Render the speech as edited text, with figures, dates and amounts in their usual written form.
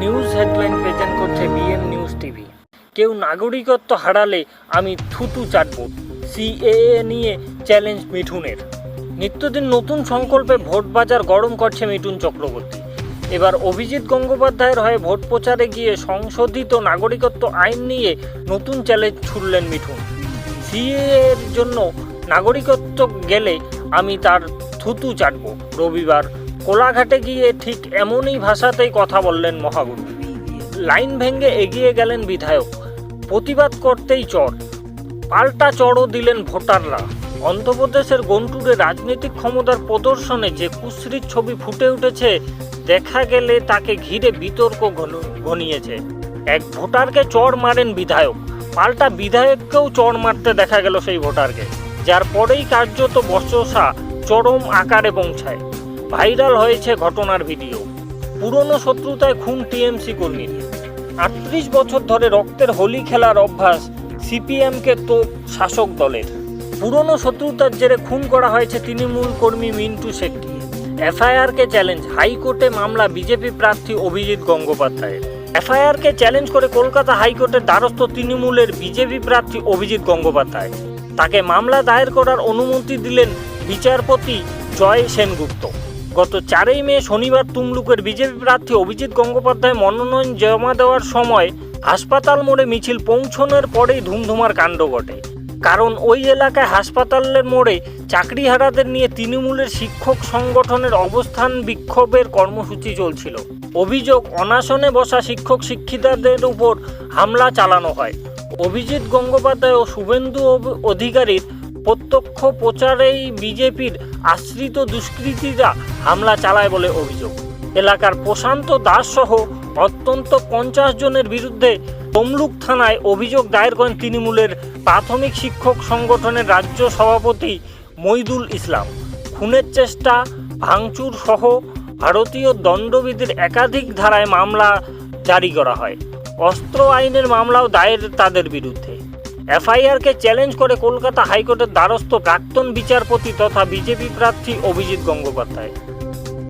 News headline present করছে BM news TV. কেউ নাগরিকত্ব হারালে আমি থুতু চাটব, সিএএ নিয়ে চ্যালেঞ্জ মিঠুনের। নিত্যদিন নতুন সংকল্পে ভোট বাজার গরম করছে মিঠুন চক্রবর্তী। এবার অভিজিৎ গঙ্গোপাধ্যায়ের হয়ে ভোট প্রচারে গিয়ে সংশোধিত নাগরিকত্ব আইন নিয়ে নতুন চ্যালেঞ্জ ছুড়লেন মিঠুন। সিএএর জন্য নাগরিকত্ব গেলে আমি তার থুতু চাটব। রবিবার কোলাঘাটে গিয়ে ঠিক এমনই ভাষাতেই কথা বললেন মহাগুরু। লাইন ভেঙে এগিয়ে গেলেন বিধায়ক, প্রতিবাদ করতেই চড়, পাল্টা চড়ও দিলেন ভোটাররা। অন্ধ্রপ্রদেশের গুন্টুরে রাজনৈতিক ক্ষমতার প্রদর্শনে যে কুশ্রীর ছবি ফুটে উঠেছে, দেখা গেলে তাকে ঘিরে বিতর্ক ঘনিয়েছে। এক ভোটারকে চড় মারেন বিধায়ক, পাল্টা বিধায়ককেও চড় মারতে দেখা গেল সেই ভোটারকে, যার পরেই কার্যত বচসা চরম আকারে পৌঁছায়। ভাইরাল হয়েছে ঘটনার ভিডিও। পুরনো শত্রুতায় খুন টিএমসি কর্মীর। 38 বছর ধরে রক্তের হোলি খেলার অভ্যাস সিপিএমকে তো শাসক দলের। পুরনো শত্রুতার জেরে খুন করা হয়েছে তৃণমূল কর্মী মিন্টু শেখকে। এফআইআরকে চ্যালেঞ্জ, হাইকোর্টে মামলা বিজেপি প্রার্থী অভিজিৎ গঙ্গোপাধ্যায়ের। এফআইআরকে চ্যালেঞ্জ করে কলকাতা হাইকোর্টের দ্বারস্থ তৃণমূলের বিজেপি প্রার্থী অভিজিৎ গঙ্গোপাধ্যায়। তাকে মামলা দায়ের করার অনুমতি দিলেন বিচারপতি জয় সেনগুপ্ত। গত 4 মে শনিবার তমলুকের বিজেপি প্রার্থী অভিজিৎ গঙ্গোপাধ্যায় মনোনয়ন জমা দেওয়ার সময় হাসপাতাল মোড়ে মিছিল পৌঁছানোর পরেই ধুমধুমার কাণ্ড ঘটে। কারণ ওই এলাকায় হাসপাতালের মোড়ে চাকরিহারাদের নিয়ে তৃণমূলের শিক্ষক সংগঠনের অবস্থান বিক্ষোভের কর্মসূচি চলছিল। অভিযোগ, অনাসনে বসা শিক্ষক শিক্ষিকাদের উপর হামলা চালানো হয়। অভিজিৎ গঙ্গোপাধ্যায় ও শুভেন্দু অধিকারীর প্রত্যক্ষ প্রচারেই বিজেপির আশ্রিত দুষ্কৃতীরা হামলা চালায় বলে অভিযোগ। এলাকার প্রশান্ত দাস সহ অত্যন্ত 50 জনের বিরুদ্ধে তমলুক থানায় অভিযোগ দায়ের করেন তৃণমূলের প্রাথমিক শিক্ষক সংগঠনের রাজ্য সভাপতি মইদুল ইসলাম। খুনের চেষ্টা, ভাঙচুর সহ ভারতীয় দণ্ডবিধির একাধিক ধারায় মামলা জারি করা হয়। অস্ত্র আইনের মামলাও দায়ের তাদের বিরুদ্ধে। এফআইআরকে চ্যালেঞ্জ করে কলকাতা হাইকোর্টের দ্বারস্থ প্রাক্তন বিচারপতি তথা বিজেপি প্রার্থী অভিজিৎ গঙ্গোপাধ্যায়।